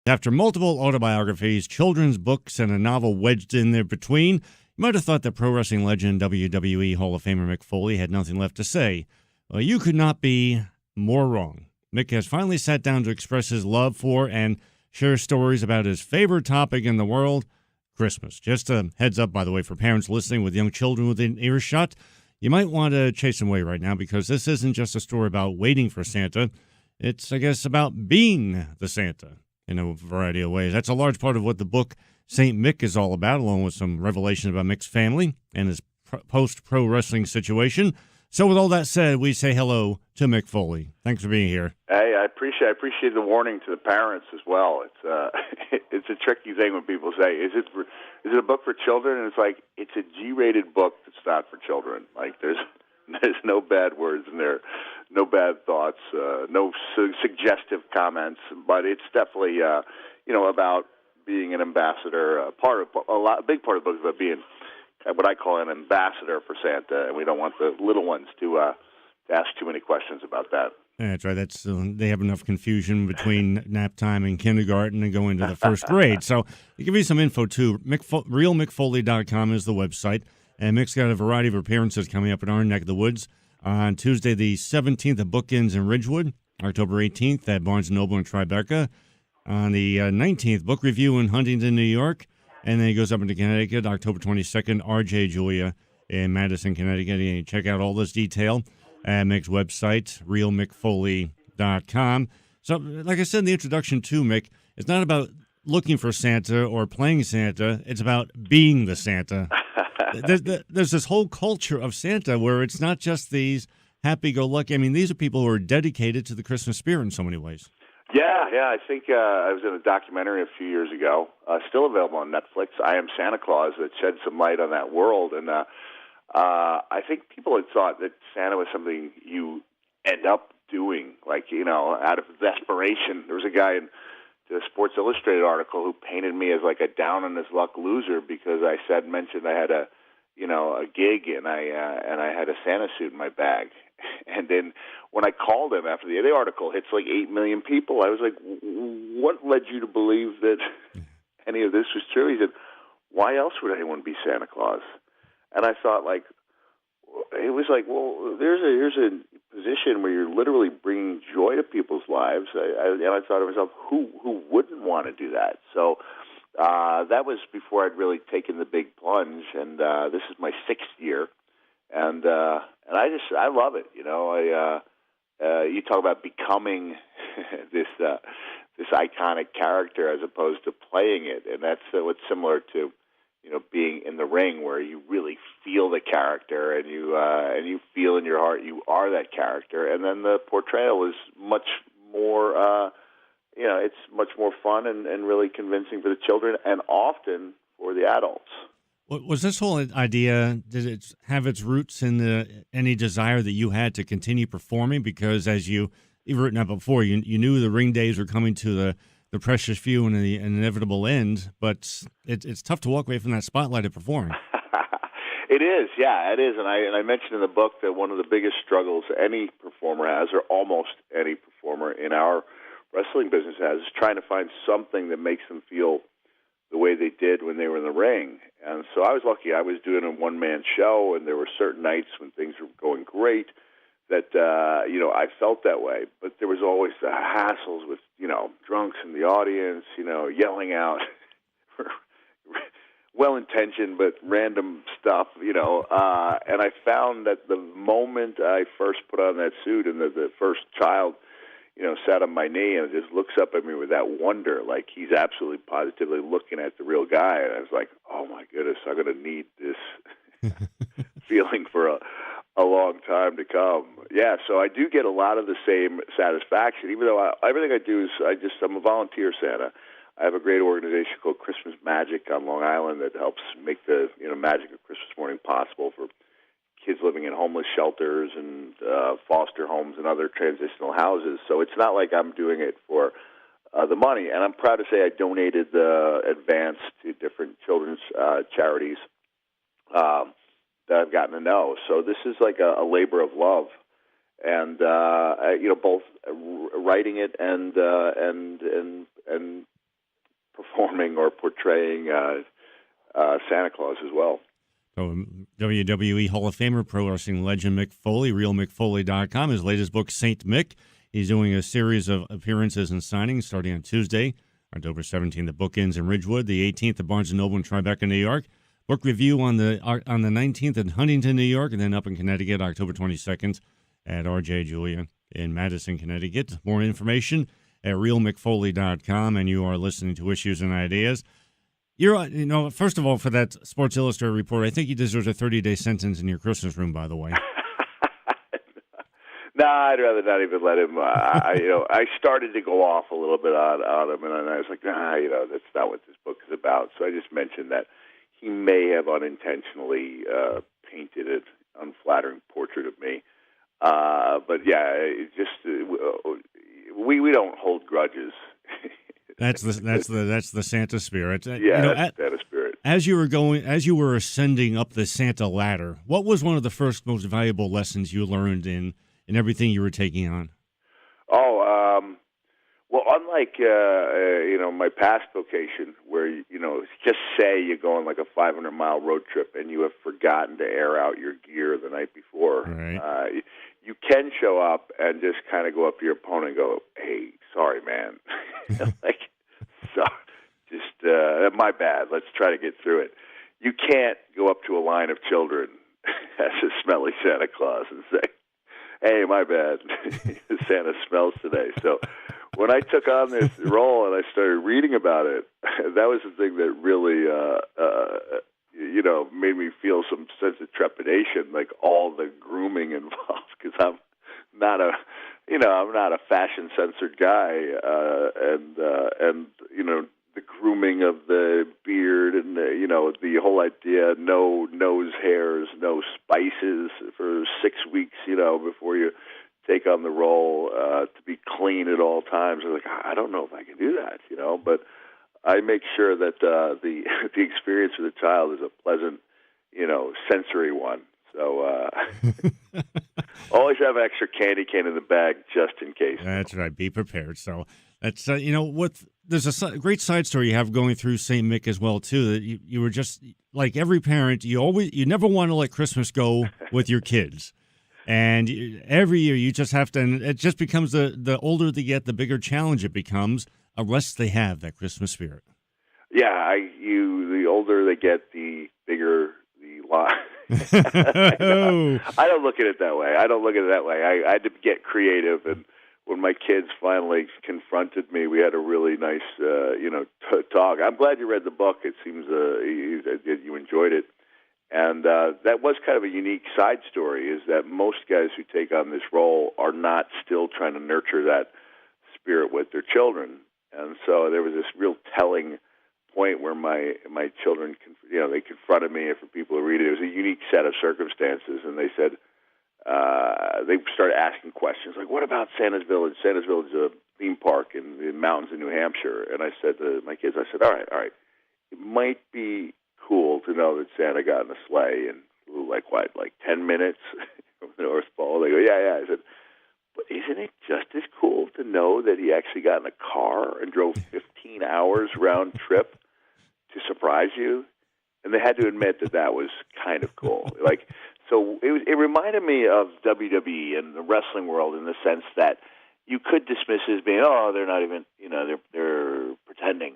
After multiple autobiographies, children's books, and a novel wedged in there between, you might have thought that pro wrestling legend WWE Hall of Famer Mick Foley had nothing left to say. Well, you could not be more wrong. Mick has finally sat down to express his love for and share stories about his favorite topic in the world, Christmas. Just a heads up, by the way, for parents listening with young children within earshot, you might want to chase them away right now because this isn't just a story about waiting for Santa. It's, I guess, about being the Santa in a variety of ways. That's a large part of what the book Saint Mick is all about, along with some revelations about Mick's family and his post-pro wrestling situation. So with all that said, we say hello to Mick Foley. Thanks for being here. Hey, I appreciate the warning to the parents as well. It's it's a tricky thing when people say, "Is it a book for children?" And it's like it's a G-rated book that's not for children. Like there's no bad words in there, no bad thoughts, no suggestive comments. But it's definitely about being an ambassador. A big part of the book is about being what I call an ambassador for Santa, and we don't want the little ones to ask too many questions about that. That's right. That's they have enough confusion between nap time and kindergarten and going to the first grade. So to give you some info, too, realmickfoley.com is the website, and Mick's got a variety of appearances coming up in our neck of the woods. On Tuesday the 17th at Bookends in Ridgewood, October 18th at Barnes & Noble in Tribeca, on the 19th, Book Review in Huntington, New York, and then he goes up into Connecticut, October 22nd, R.J. Julia in Madison, Connecticut. And you check out all this detail at Mick's website, realmickfoley.com. So, like I said in the introduction to Mick, it's not about looking for Santa or playing Santa. It's about being the Santa. There's this whole culture of Santa where it's not just these happy-go-lucky. I mean, these are people who are dedicated to the Christmas spirit in so many ways. Yeah. I think I was in a documentary a few years ago, still available on Netflix, I Am Santa Claus, that shed some light on that world. And I think people had thought that Santa was something you end up doing, out of desperation. There was a guy in the Sports Illustrated article who painted me as like a down-on-his-luck loser because I mentioned I had a gig and I had a Santa suit in my bag. And then when I called him after the article hits like 8 million people, I was like, what led you to believe that any of this was true? He said, why else would anyone be Santa Claus? And I thought, it was like, well, here's a position where you're literally bringing joy to people's lives. And I thought to myself, who wouldn't want to do that? So that was before I'd really taken the big plunge, and this is my 6th year. And I love it. You talk about becoming this iconic character as opposed to playing it, and that's what's similar to being in the ring, where you really feel the character and you feel in your heart you are that character, and then the portrayal is much more. It's much more fun and really convincing for the children, and often for the adults. Was this whole idea, did it have its roots in any desire that you had to continue performing? Because as you've written up before, you knew the ring days were coming to the precious few and the inevitable end, but it's tough to walk away from that spotlight of performing. It is, yeah, it is. And I mentioned in the book that one of the biggest struggles any performer has, or almost any performer in our wrestling business has, is trying to find something that makes them feel the way they did when they were in the ring. And so I was lucky. I was doing a one-man show, and there were certain nights when things were going great that, I felt that way. But there was always the hassles with, drunks in the audience, yelling out well-intentioned but random stuff, and I found that the moment I first put on that suit and the first child sat on my knee and just looks up at me with that wonder, like he's absolutely positively looking at the real guy. And I was like, oh, my goodness, I'm going to need this feeling for a long time to come. Yeah, so I do get a lot of the same satisfaction, even though everything I do is I'm a volunteer Santa. I have a great organization called Christmas Magic on Long Island that helps make the magic of Christmas morning possible for kids living in homeless shelters and foster homes and other transitional houses. So it's not like I'm doing it for the money. And I'm proud to say I donated the advance to different children's charities that I've gotten to know. So this is like a labor of love, and both writing it and performing or portraying Santa Claus as well. So WWE Hall of Famer, pro wrestling legend Mick Foley, realmickfoley.com. His latest book, Saint Mick. He's doing a series of appearances and signings starting on Tuesday, October 17th. The book ends in Ridgewood, the 18th at Barnes & Noble in Tribeca, New York. Book review on the 19th in Huntington, New York, and then up in Connecticut, October 22nd at R.J. Julia in Madison, Connecticut. More information at realmickfoley.com, and you are listening to Issues and Ideas. First of all, for that Sports Illustrated report, I think he deserves a 30-day sentence in your Christmas room, by the way. No, I'd rather not even let him. I started to go off a little bit on him, and I was like, that's not what this book is about. So I just mentioned that he may have unintentionally painted an unflattering portrait of me. But yeah, we don't hold grudges. That's the Santa spirit. Yeah, Santa spirit. As you were ascending up the Santa ladder, what was one of the first most valuable lessons you learned in everything you were taking on? Well, unlike my past vocation, where just say you go on like a 500-mile road trip and you have forgotten to air out your gear the night before, right. You can show up and just kind of go up to your opponent and go, "Hey, sorry, man, my bad. Let's try to get through it." You can't go up to a line of children as a smelly Santa Claus and say, "Hey, my bad. Santa smells today." So when I took on this role and I started reading about it, that was the thing that really, made me feel some sense of trepidation, like all the grooming involved, because I'm not a fashion censored guy, and the grooming of the beard and the whole idea, no nose hairs, no spices for 6 weeks, before you take on the role, to be clean at all times. I was like, I don't know if I can do that, but I make sure that the experience for the child is a pleasant, sensory one. So always have an extra candy cane in the bag just in case. That's right. Be prepared. So that's there's a great side story you have going through Saint Mick as well too. That you were just like every parent. You never want to let Christmas go with your kids. And every year you just have to, and it just becomes the older they get, the bigger challenge it becomes, unless they have that Christmas spirit. Yeah, the older they get, the bigger the lie. I don't look at it that way. I had to get creative, and when my kids finally confronted me, we had a really nice, talk. I'm glad you read the book. It seems you enjoyed it. And that was kind of a unique side story, is that most guys who take on this role are not still trying to nurture that spirit with their children. And so there was this real telling point where my children, they confronted me, for people to read it. It was a unique set of circumstances, and they said, they started asking questions like, what about Santa's Village? Santa's Village is a theme park in the mountains in New Hampshire. And I said to my kids, all right, it might be cool to know that Santa got in a sleigh in, like 10 minutes from the North Pole. They go, yeah. I said, but isn't it just as cool to know that he actually got in a car and drove 15 hours round trip to surprise you? And they had to admit that was kind of cool. So it reminded me of WWE and the wrestling world, in the sense that you could dismiss it as being, they're not even, they're pretending.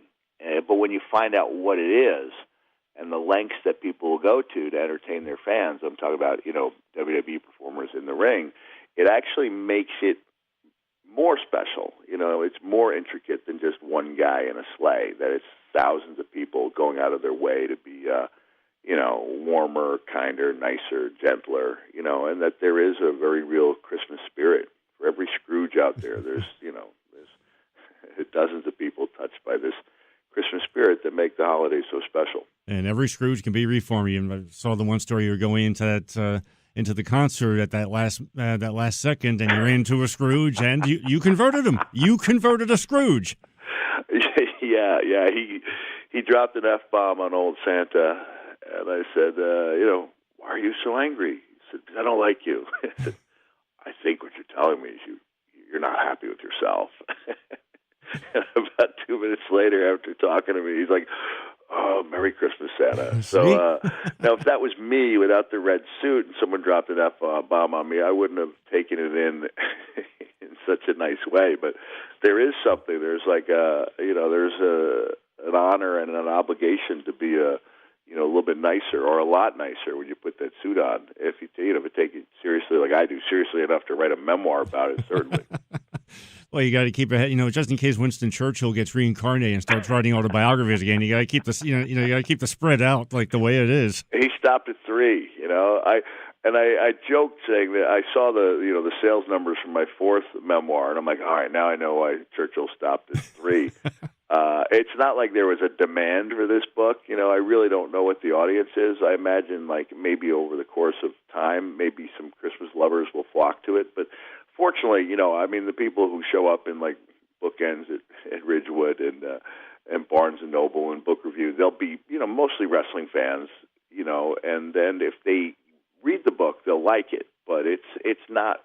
But when you find out what it is, and the lengths that people will go to entertain their fans, I'm talking about, WWE performers in the ring, it actually makes it more special. It's more intricate than just one guy in a sleigh, that it's thousands of people going out of their way to be, warmer, kinder, nicer, gentler, and that there is a very real Christmas spirit. For every Scrooge out there, there's dozens of people touched by this Christmas spirit that make the holidays so special. And every Scrooge can be reformed. I saw the one story, you were going into the concert at that last second, and you ran into a Scrooge, and you converted him. You converted a Scrooge. Yeah. He dropped an F-bomb on old Santa, and I said, why are you so angry? He said, because I don't like you. I said, I think what you're telling me is you're not happy with yourself. And about 2 minutes later, after talking to me, he's like, "Oh, Merry Christmas, Santa." So now, if that was me without the red suit and someone dropped an F-bomb on me, I wouldn't have taken it in such a nice way. But there is something. There's like an honor and an obligation to be a little bit nicer or a lot nicer when you put that suit on. If you take it seriously like I do, seriously enough to write a memoir about it, certainly. Well, you got to keep ahead, just in case Winston Churchill gets reincarnated and starts writing autobiographies again. You got to keep this, you got to keep the spread out like the way it is. He stopped at 3. I joked saying that I saw the sales numbers from my 4th memoir, and I'm like, all right, now I know why Churchill stopped at 3. It's not like there was a demand for this book. I really don't know what the audience is. I imagine like maybe over the course of time, maybe some Christmas lovers will flock to it, but fortunately, the people who show up in like bookends at Ridgewood and Barnes and Noble and Book Review, they'll be mostly wrestling fans, and then if they read the book, they'll like it, but it's not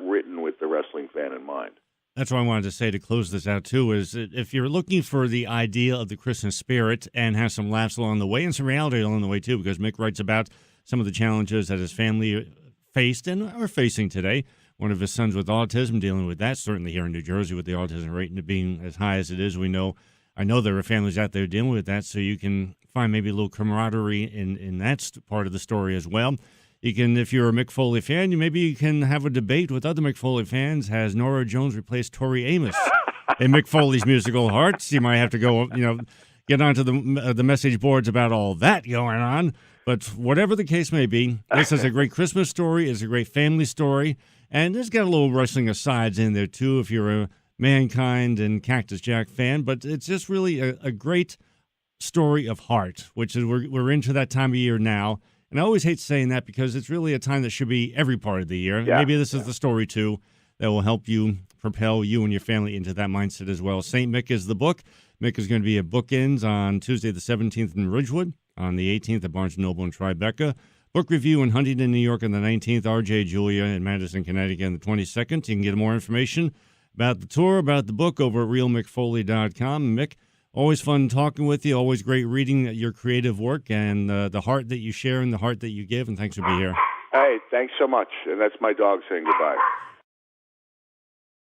written with the wrestling fan in mind. That's what I wanted to say to close this out too. Is if you're looking for the idea of the Christmas spirit and have some laughs along the way and some reality along the way too, because Mick writes about some of the challenges that his family faced and are facing today. One of his sons with autism, dealing with that, certainly here in New Jersey with the autism rate being as high as it is. I know there are families out there dealing with that, so you can find maybe a little camaraderie in that part of the story as well. You can, if you're a Mick Foley fan, maybe you can have a debate with other Mick Foley fans. Has Norah Jones replaced Tori Amos in Mick Foley's musical Hearts? You might have to go, get onto the message boards about all that going on. But whatever the case may be, this is a great Christmas story. It's a great family story. And it's got a little wrestling asides in there, too, if you're a Mankind and Cactus Jack fan. But it's just really a great story of heart, which is we're into that time of year now. And I always hate saying that because it's really a time that should be every part of the year. Yeah. Maybe this is the story, too, that will help you propel you and your family into that mindset as well. Saint Mick is the book. Mick is going to be at Bookends on Tuesday the 17th in Ridgewood, on the 18th at Barnes & Noble in Tribeca. Book review in Huntington, New York on the 19th, RJ Julia in Madison, Connecticut on the 22nd. You can get more information about the tour, about the book over at realmickfoley.com. Mick, always fun talking with you. Always great reading your creative work and the heart that you share and the heart that you give. And thanks for being here. Hey, thanks so much. And that's my dog saying goodbye.